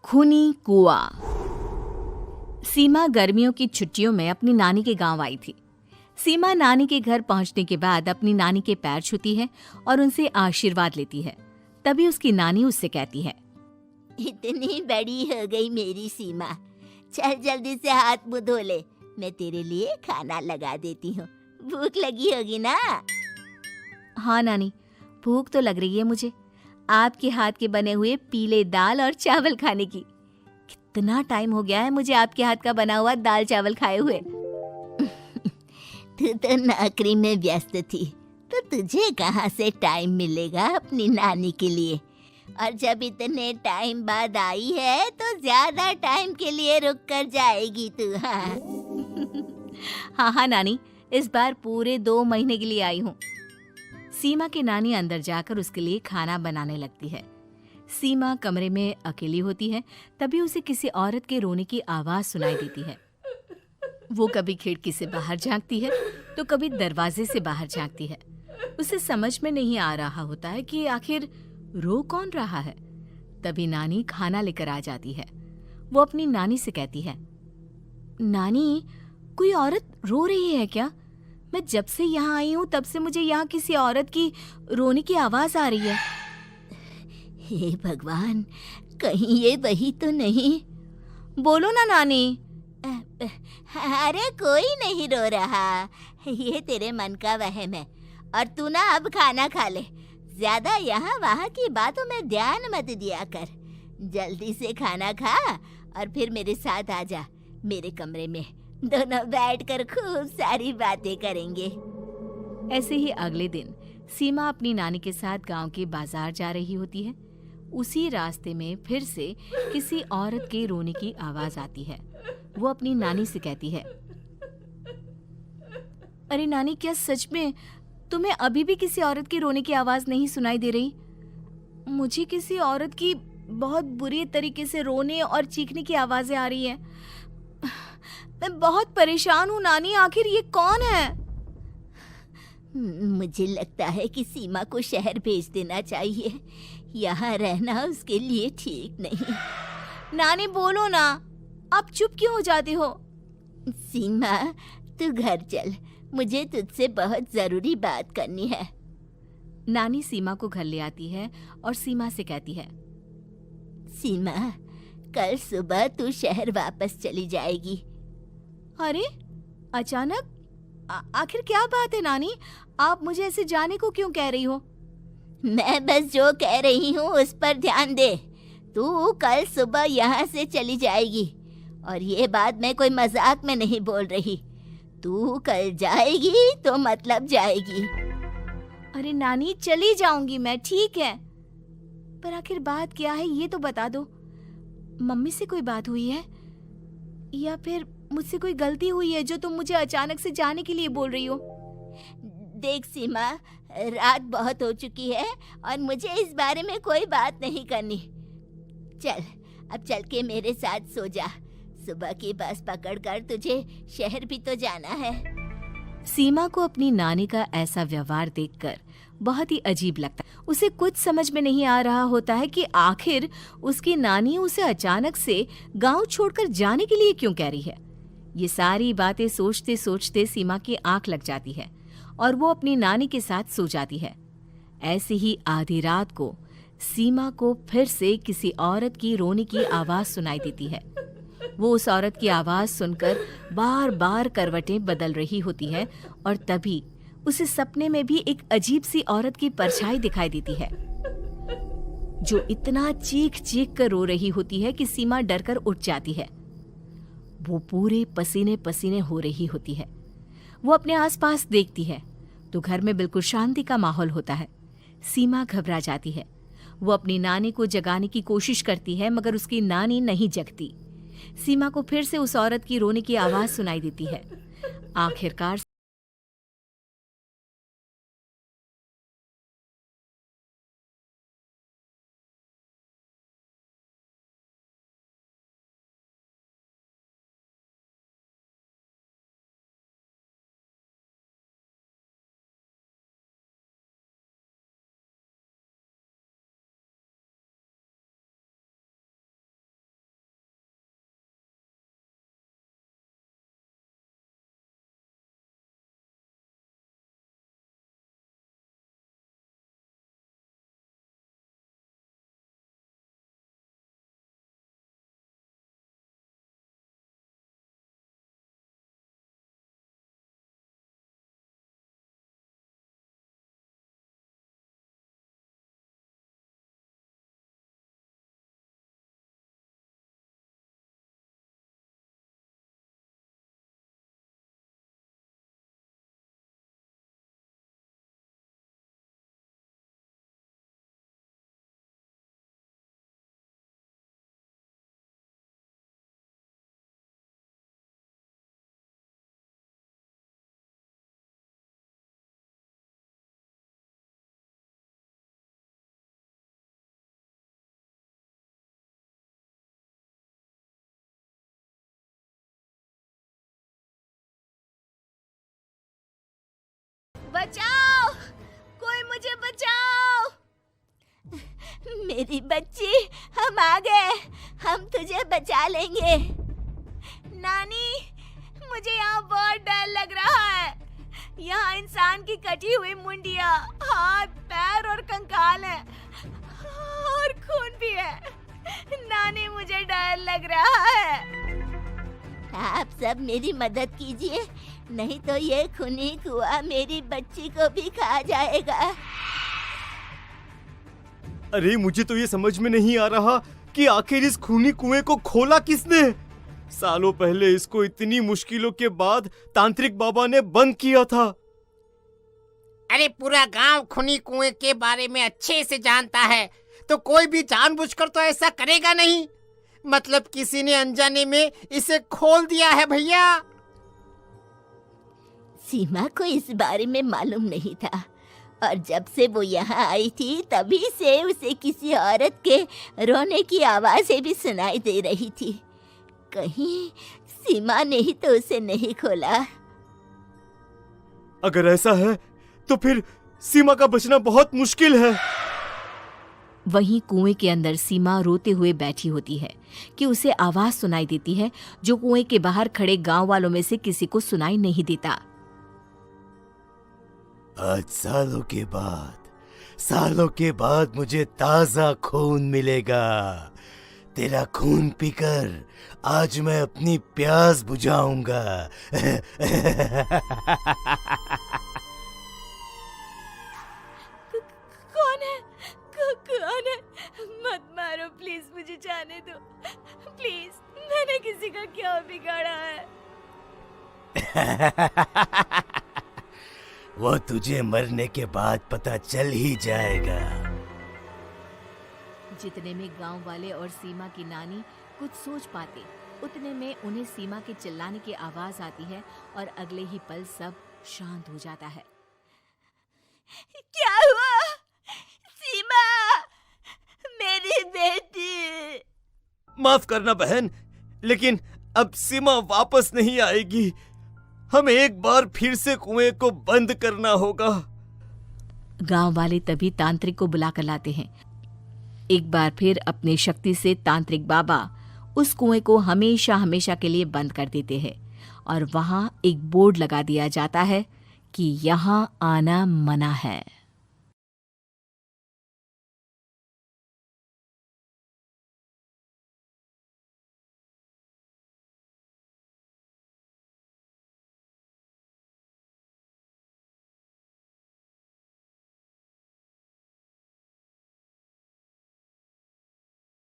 खूनी कुआं। सीमा गर्मियों की छुट्टियों में अपनी नानी के गांव आई थी। सीमा नानी के घर पहुंचने के बाद अपनी नानी के पैर छूती है और उनसे आशीर्वाद लेती है। तभी उसकी नानी उससे कहती है, इतनी बड़ी हो गई मेरी सीमा, चल जल्दी से हाथ मुंह धो ले, मैं तेरे लिए खाना लगा देती हूँ। भूख लगी होगी ना? हाँ नानी, भूख तो लग रही है मुझे, आपके हाथ के बने हुए पीले दाल और चावल खाने की। कितना टाइम हो गया है मुझे आपके हाथ का बना हुआ दाल चावल खाए हुए। तू तो नौकरी में व्यस्त थी, तो तुझे कहाँ से टाइम मिलेगा अपनी नानी के लिए? और जब इतने टाइम बाद आई है तो ज्यादा टाइम के लिए रुक कर जाएगी तू। हाँ हाँ हाँ नानी, इस बार पूरे 2 महीने के लिए आई हूँ। सीमा की नानी अंदर जाकर उसके लिए खाना बनाने लगती है। सीमा कमरे में अकेली होती है, तभी उसे किसी औरत के रोने की आवाज सुनाई देती है। वो कभी खिड़की से बाहर झांकती है तो कभी दरवाजे से बाहर झांकती है। उसे समझ में नहीं आ रहा होता है कि आखिर रो कौन रहा है। तभी नानी खाना लेकर आ जाती है। वो अपनी नानी से कहती है, नानी, कोई औरत रो रही है क्या? मैं जब से यहाँ आई हूँ तब से मुझे यहाँ किसी औरत की रोने की आवाज आ रही है। हे भगवान, कहीं ये वही तो नहीं? बोलो ना नानी। अरे कोई नहीं रो रहा, ये तेरे मन का वहम है। और तू ना अब खाना खा ले, ज्यादा यहाँ वहाँ की बातों में ध्यान मत दिया कर। जल्दी से खाना खा और फिर मेरे साथ आ जा मेरे कमरे में, दोनों बैठकर खूब सारी बातें करेंगे। ऐसे ही अगले दिन सीमा अपनी नानी के साथ गांव के बाजार जा रही होती है। उसी रास्ते में फिर से किसी औरत के रोने की आवाज आती है। वो अपनी नानी से कहती है, अरे नानी, क्या सच में तुम्हें अभी भी किसी औरत की रोने की आवाज नहीं सुनाई दे रही? मुझे किसी औरत की बहुत बुरी तरीके से रोने और चीखने की आवाजें आ रही है। मैं बहुत परेशान हूँ नानी, आखिर ये कौन है? मुझे लगता है कि सीमा को शहर भेज देना चाहिए, यहाँ रहना उसके लिए ठीक नहीं। नानी बोलो ना, आप चुप क्यों हो जाते हो? सीमा, तू घर चल, मुझे तुझसे बहुत जरूरी बात करनी है। नानी सीमा को घर ले आती है और सीमा से कहती है, सीमा, कल सुबह तू शहर वापस चली जाएगी। अरे अचानक? आखिर क्या बात है नानी, आप मुझे ऐसे जाने को क्यों कह रही हो? मैं बस जो कह रही हूँ उस पर ध्यान दे। तू कल सुबह यहाँ से चली जाएगी, और ये बात मैं कोई मजाक में नहीं बोल रही। तू कल जाएगी तो मतलब जाएगी। अरे नानी, चली जाऊंगी मैं, ठीक है, पर आखिर बात क्या है ये तो बता दो। मम्मी से कोई बात हुई है या फिर मुझसे कोई गलती हुई है जो तुम मुझे अचानक से जाने के लिए बोल रही हो? देख सीमा, रात बहुत हो चुकी है और मुझे इस बारे में कोई बात नहीं करनी। चल, अब चल के मेरे साथ सो जा। सुबह की बस पकड़कर तुझे शहर भी तो जाना है। सीमा को अपनी नानी का ऐसा व्यवहार देखकर बहुत ही अजीब लगता है। उसे कुछ समझ में नहीं आ रहा होता है कि आखिर उसकी नानी उसे अचानक से गांव छोड़कर जाने के लिए क्यों कह रही है। ये सारी बातें सोचते सोचते सीमा की आंख लग जाती है और वो अपनी नानी के साथ सो जाती है। ऐसी ही आधी रात को सीमा को फिर से किसी औरत की रोने की आवाज सुनाई देती है। वो उस औरत की आवाज सुनकर बार बार करवटें बदल रही होती है और तभी उसे सपने में भी एक अजीब सी औरत की परछाई दिखाई देती है, जो इतना चीख चीख कर रो रही होती है कि सीमा डरकर उठ जाती है। वो पूरे पसीने पसीने हो रही होती है। वो अपने आसपास देखती है तो घर में बिल्कुल शांति का माहौल होता है। सीमा घबरा जाती है। वो अपनी नानी को जगाने की कोशिश करती है, मगर उसकी नानी नहीं जगती। सीमा को फिर से उस औरत की रोने की आवाज सुनाई देती है। आखिरकार बचाओ, कोई मुझे बचाओ। मेरी बच्ची, हम आ गए, हम तुझे बचा लेंगे। नानी, मुझे यहाँ बहुत डर लग रहा है। यहाँ इंसान की कटी हुई मुंडिया, हाथ, पैर और कंकाल हैं और खून भी है। नानी, मुझे डर लग रहा है। आप सब मेरी मदद कीजिए, नहीं तो ये खूनी कुआं मेरी बच्ची को भी खा जाएगा। अरे मुझे तो ये समझ में नहीं आ रहा कि आखिर इस खूनी कुएं को खोला किसने। सालों पहले इसको इतनी मुश्किलों के बाद तांत्रिक बाबा ने बंद किया था। अरे पूरा गांव खूनी कुएं के बारे में अच्छे से जानता है, तो कोई भी जानबूझकर तो ऐसा करेगा नहीं। मतलब किसी ने अनजाने में इसे खोल दिया है भैया। सीमा को इस बारे में मालूम नहीं था, और जब से वो यहाँ आई थी तभी से उसे किसी औरत के रोने की आवाजें भी सुनाई दे रही थी। कहीं सीमा ने ही तो उसे नहीं खोला। अगर ऐसा है तो फिर सीमा का बचना बहुत मुश्किल है। वहीं कुएं के अंदर सीमा रोते हुए बैठी होती है कि उसे आवाज सुनाई देती है जो कुएं के बाहर खड़े गांव वालों में से किसी को सुनाई नहीं देता। आज सालों के बाद मुझे ताजा खून मिलेगा। तेरा खून पीकर आज मैं अपनी प्यास बुझाऊंगा। कौन है? मत मारो प्लीज, मुझे जाने दो प्लीज। मैंने किसी का क्या बिगाड़ा है? वो तुझे मरने के बाद पता चल ही जाएगा। जितने में गांव वाले और सीमा की नानी कुछ सोच पाते, उतने में उन्हें सीमा के चिल्लाने की आवाज आती है और अगले ही पल सब शांत हो जाता है। क्या हुआ? सीमा, मेरी बेटी। माफ करना बहन, लेकिन अब सीमा वापस नहीं आएगी। हमें एक बार फिर से कुएं को बंद करना होगा। गांव वाले तभी तांत्रिक को बुला कर लाते हैं। एक बार फिर अपनी शक्ति से तांत्रिक बाबा उस कुएं को हमेशा हमेशा के लिए बंद कर देते हैं और वहां एक बोर्ड लगा दिया जाता है कि यहाँ आना मना है।